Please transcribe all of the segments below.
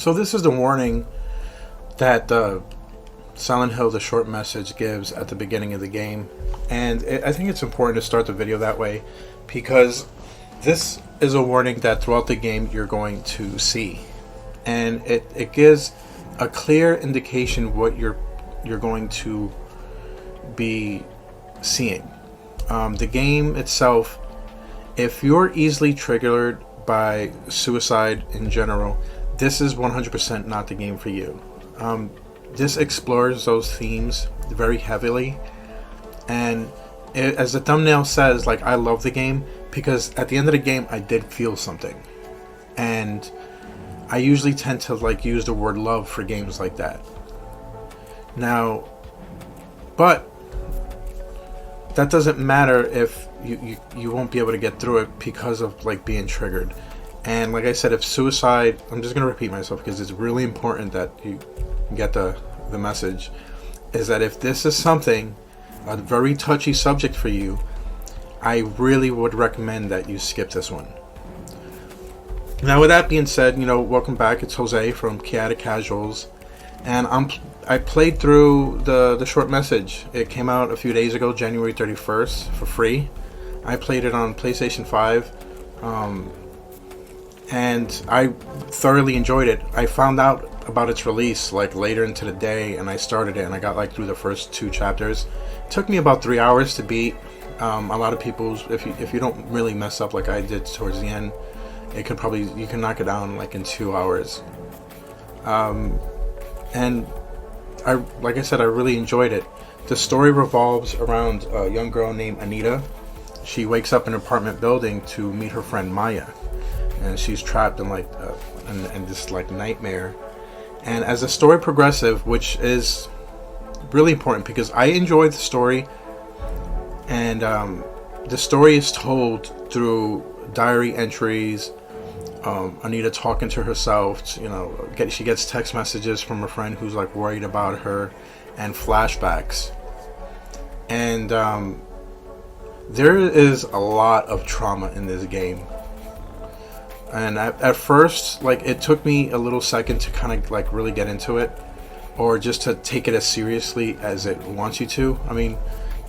So this is the warning that Silent Hill, the short message, gives at the beginning of the game. And I think it's important to start the video that way, because this is a warning that throughout the game you're going to see. And it gives a clear indication what you're going to be seeing. The game itself, if you're easily triggered by suicide in general, this is 100% not the game for you. This explores those themes very heavily, and as the thumbnail says, like, I love the game because at the end of the game I did feel something, and I usually tend to like use the word love for games like that. Now, but that doesn't matter if you won't be able to get through it because of like being triggered. And like I said, if suicide, I'm just going to repeat myself because it's really important that you get the message, is that if this is something, a very touchy subject for you, I really would recommend that you skip this one. Now, with that being said, welcome back. It's Jose from Chaotic Casuals, and I played through the short message. It came out a few days ago, January 31st, for free. I played it on PlayStation 5, and I thoroughly enjoyed it. I found out about its release like later into the day, and I started it, and I got like through the first 2 chapters. It took me about 3 hours to beat. A lot of people, if you don't really mess up like I did towards the end, you can knock it down like in 2 hours. And like I said, I really enjoyed it. The story revolves around a young girl named Anita. She wakes up in an apartment building to meet her friend Maya, and she's trapped in like in this like nightmare. And as the story progresses, which is really important because I enjoyed the story, and the story is told through diary entries, Anita talking to herself, she gets text messages from her friend who's like worried about her, and flashbacks. And there is a lot of trauma in this game. And at first, like, it took me a little second to kind of like really get into it, or just to take it as seriously as it wants you to. I mean,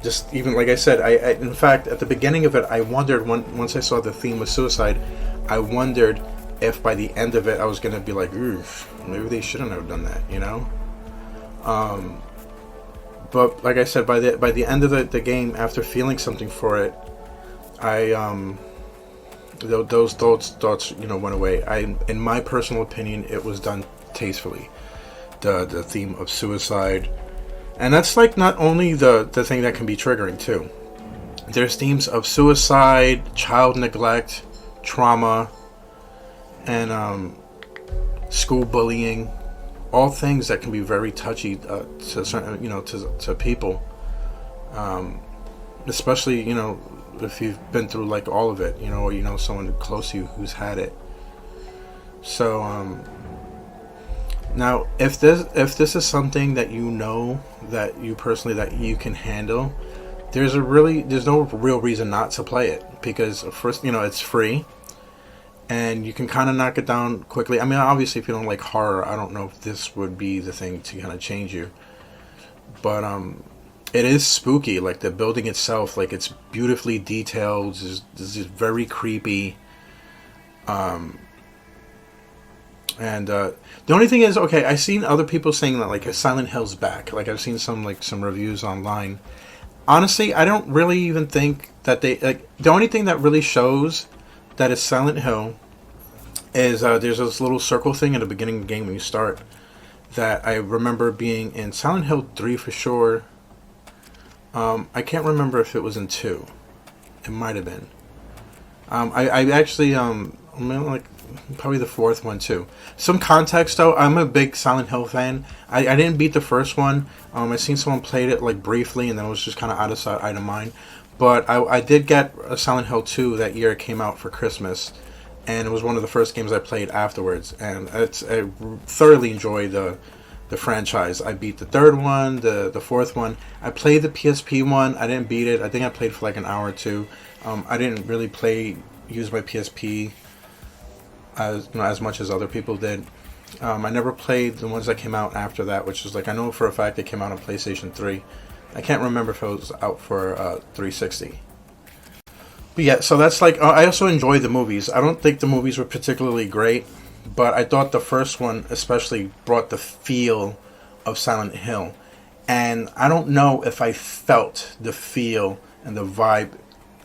just even like I said, I in fact at the beginning of it, I wondered once I saw the theme of suicide, I wondered if by the end of it I was gonna be like, maybe they shouldn't have done that, But like I said, by the end of the game, after feeling something for it, those thoughts went away. In my personal opinion, it was done tastefully. The theme of suicide, and that's like not only the thing that can be triggering too. There's themes of suicide, child neglect, trauma, and school bullying. All things that can be very touchy to certain, to people, especially if you've been through like all of it, or someone close to you who's had it. So now, if this is something that that you personally that you can handle, there's no real reason not to play it, because first, it's free. And you can kind of knock it down quickly. I mean, obviously, if you don't like horror, I don't know if this would be the thing to kind of change you. But it is spooky. Like, the building itself, like, it's beautifully detailed. It's just very creepy. And the only thing is, okay, I've seen other people saying that, like, Silent Hill's back. Like, I've seen some reviews online. Honestly, I don't really even think that they, like, the only thing that really shows that is Silent Hill is there's this little circle thing at the beginning of the game when you start, that I remember being in Silent Hill 3 for sure. I can't remember if it was in 2. It might have been. I actually like probably the 4th one too. Some context though, I'm a big Silent Hill fan. I didn't beat the first one. I seen someone played it like briefly, and then it was just kind of out of sight, out of mind. But I did get a Silent Hill 2 that year. It came out for Christmas, and it was one of the first games I played afterwards. And I thoroughly enjoyed the franchise. I beat the 3rd one, the 4th one. I played the PSP one. I didn't beat it. I think I played for like an hour or 2. I didn't really use my PSP as much as other people did. I never played the ones that came out after that, which is like, I know for a fact they came out on PlayStation 3. I can't remember if it was out for 360. But yeah, so that's like, I also enjoyed the movies. I don't think the movies were particularly great, but I thought the first one especially brought the feel of Silent Hill. And I don't know if I felt the feel and the vibe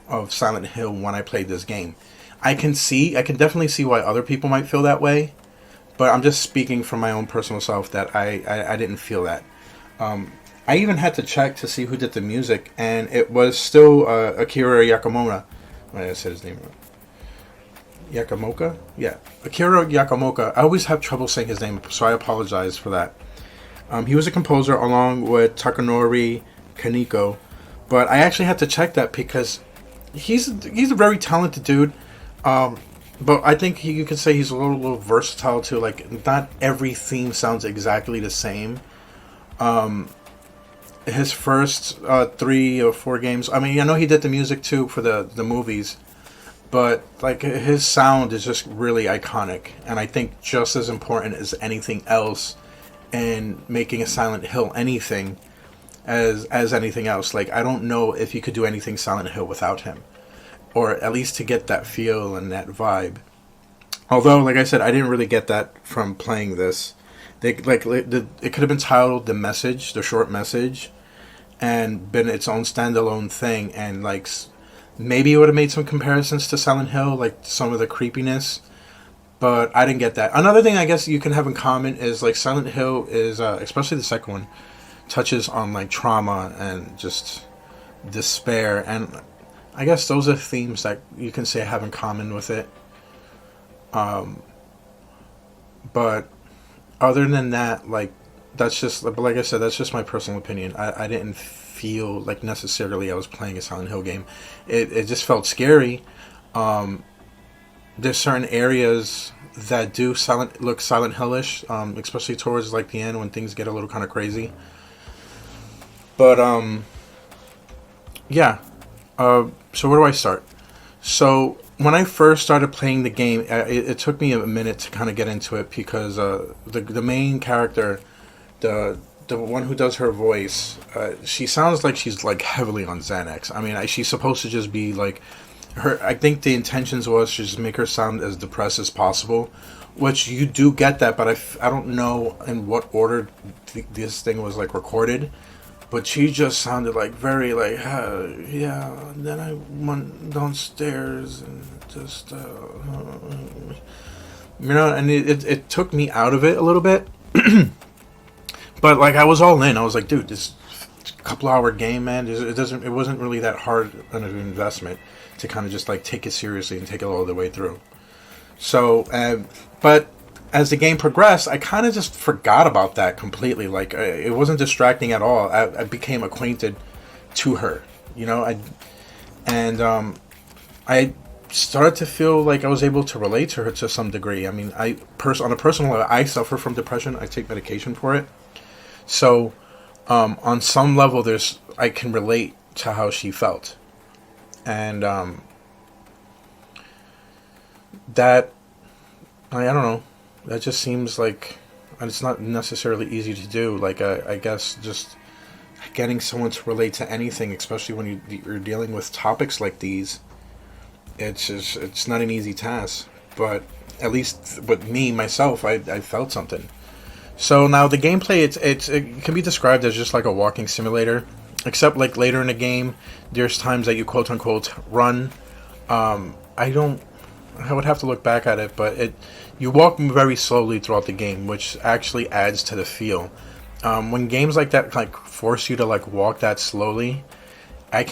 of Silent Hill when I played this game. I can definitely see why other people might feel that way, but I'm just speaking from my own personal self that I didn't feel that. I even had to check to see who did the music, and it was still Akira Yamaoka. I said his name wrong. Yamaoka? Yeah. Akira Yamaoka. I always have trouble saying his name, so I apologize for that. He was a composer along with Takanori Kaneko, but I actually had to check that because he's a very talented dude. But I think you could say he's a little versatile too. Like, not every theme sounds exactly the same. His first 3 or 4 games, I mean, I know he did the music too for the movies, but like, his sound is just really iconic, and I think just as important as anything else in making a Silent Hill anything as anything else. Like, I don't know if you could do anything Silent Hill without him, or at least to get that feel and that vibe. Although, like I said, I didn't really get that from playing this. It could have been titled The Message, The Short Message, and been its own standalone thing, and like, maybe it would have made some comparisons to Silent Hill, like some of the creepiness, but I didn't get that. Another thing I guess you can have in common is like Silent Hill is, especially the second one, touches on like trauma and just despair, and I guess those are themes that you can say have in common with it. But other than that, like, that's just, like I said, that's just my personal opinion. I didn't feel like necessarily I was playing a Silent Hill game. It just felt scary. There's certain areas that do look Silent Hillish, especially towards like the end when things get a little kind of crazy. But yeah. So where do I start? So when I first started playing the game, it took me a minute to kind of get into it because the main character, the one who does her voice, she sounds like she's like heavily on Xanax. I mean, she's supposed to just be like her. I think the intentions was to just make her sound as depressed as possible, which you do get that, but I don't know in what order this thing was like recorded. But she just sounded like very like, yeah. And then I went downstairs and just, you know, and it took me out of it a little bit. But like, I was all in. I was like, dude, this couple-hour game, man. It wasn't really that hard an investment to kind of just like take it seriously and take it all the way through. So, but as the game progressed, I kind of just forgot about that completely. Like, it wasn't distracting at all. I became acquainted to her, you know. I started to feel like I was able to relate to her to some degree. I mean, on a personal level, I suffer from depression. I take medication for it. So, on some level, I can relate to how she felt, and that I don't know. That just seems like it's not necessarily easy to do. Like, I guess just getting someone to relate to anything, especially when you're dealing with topics like these, it's not an easy task. But at least with me, myself, I felt something. So now the gameplay, it can be described as just like a walking simulator, except like later in the game, there's times that you quote unquote run. I would have to look back at it, but you walk very slowly throughout the game, which actually adds to the feel. When games like that like force you to like walk that slowly, I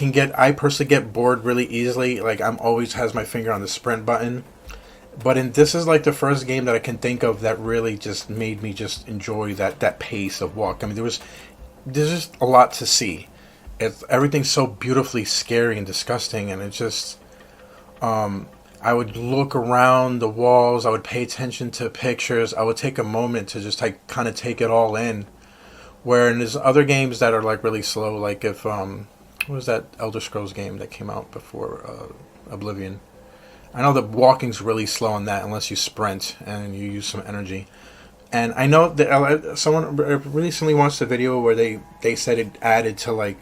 personally get bored really easily. Like, I'm always has my finger on the sprint button. But this is like the first game that I can think of that really just made me just enjoy that pace of walk. I mean, there's just a lot to see. Everything's so beautifully scary and disgusting, and it's just I would look around the walls. I would pay attention to pictures. I would take a moment to just like kind of take it all in. Where there's other games that are like really slow. Like if what was that Elder Scrolls game that came out before Oblivion? I know the walking's really slow on that unless you sprint and you use some energy. And I know that someone recently watched a video where they said it added to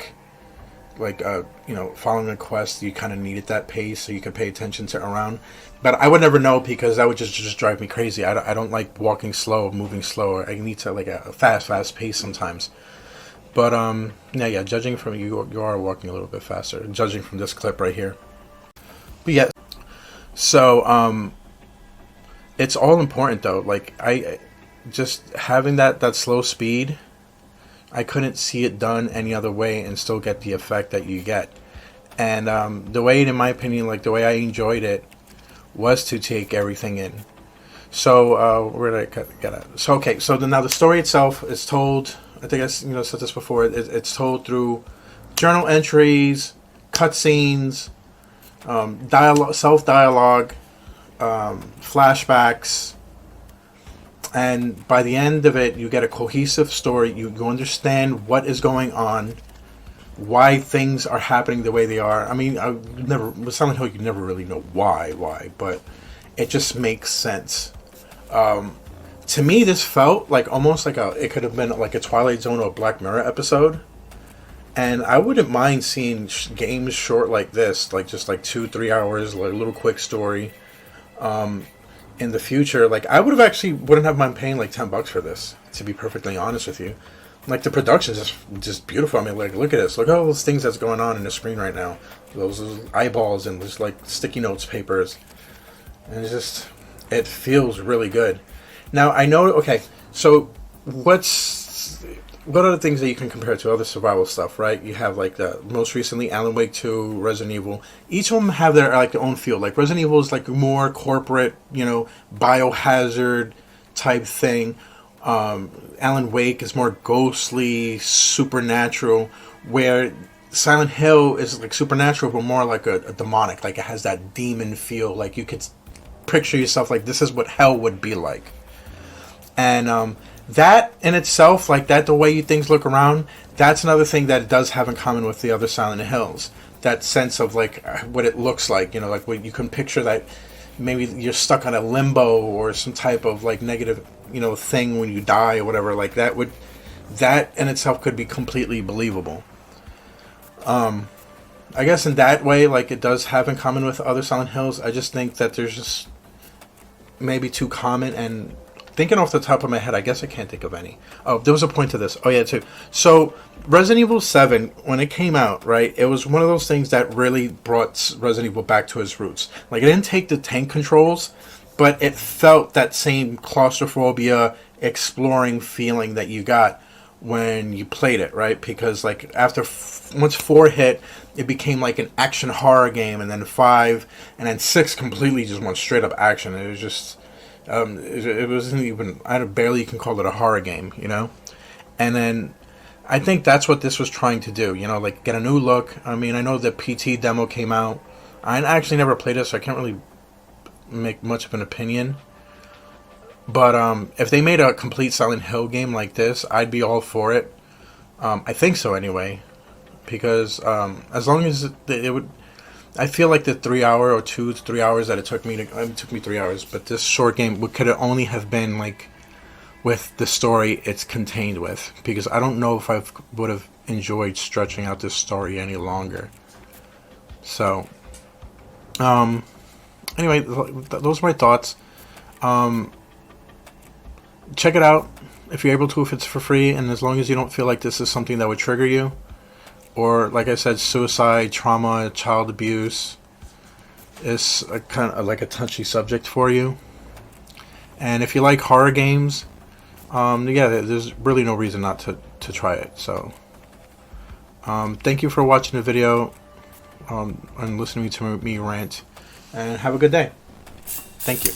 following a quest, you kind of needed that pace so you could pay attention to around. But I would never know, because that would just drive me crazy. I don't like walking slow, moving slow. I need to like a fast pace sometimes. But yeah, judging from you are walking a little bit faster, judging from this clip right here. But yeah, so it's all important though. Like I just having that slow speed, I couldn't see it done any other way and still get the effect that you get. And the way, in my opinion, like the way I enjoyed it was to take everything in. So where did I get at? So okay, so now the story itself is told. I think I said this before. It's told through journal entries, cutscenes, dialogue, self-dialogue, flashbacks, and by the end of it, you get a cohesive story. You understand what is going on, why things are happening the way they are. I mean, with Silent Hill, you never really know why, but it just makes sense. To me, this felt like almost like it could have been like a Twilight Zone or a Black Mirror episode. And I wouldn't mind seeing games short like this, like just like 2-3 hours, like a little quick story. In the future, like I wouldn't have mind paying like $10 for this, to be perfectly honest with you. Like the production is just beautiful. I mean, like look at this, look at all those things that's going on in the screen right now. Those eyeballs and just like sticky notes papers, and it feels really good. Now I know. Okay, so what are the things that you can compare to other survival stuff, right? You have like the most recently Alan Wake 2, Resident Evil. Each of them have their own feel. Like Resident Evil is like more corporate, biohazard type thing. Alan Wake is more ghostly, supernatural, where Silent Hill is like supernatural, but more like a demonic. Like it has that demon feel. Like you could picture yourself like this is what hell would be like. And that in itself, like that, the way things look around, that's another thing that it does have in common with the other Silent Hills. That sense of like what it looks like, like what you can picture, that maybe you're stuck on a limbo or some type of like negative, thing when you die or whatever. Like that in itself could be completely believable. I guess in that way, like it does have in common with other Silent Hills. I just think that there's just maybe too common, and thinking off the top of my head, I guess I can't think of any. Oh, there was a point to this. Oh, yeah, too. So, Resident Evil 7, when it came out, right, it was one of those things that really brought Resident Evil back to its roots. Like, it didn't take the tank controls, but it felt that same claustrophobia, exploring feeling that you got when you played it, right? Because, like, once 4 hit, it became like an action horror game, and then 5, and then 6 completely just went straight up action. It was just... it wasn't even, I barely can call it a horror game, And then I think that's what this was trying to do, like get a new look. I mean, I know the PT demo came out. I actually never played it, so I can't really make much of an opinion. But if they made a complete Silent Hill game like this, I'd be all for it. I think so anyway, because as long as it would... I feel like the 3 hour or 2 to 3 hours that it took me 3 hours, but this short game could only have been like with the story it's contained with, because I don't know if I would have enjoyed stretching out this story any longer. So, anyway, those are my thoughts. Check it out if you're able to, if it's for free, and as long as you don't feel like this is something that would trigger you. Or, like I said, suicide, trauma, child abuse is a kind of like a touchy subject for you. And if you like horror games, yeah, there's really no reason not to try it. So, thank you for watching the video and listening to me rant. And have a good day. Thank you.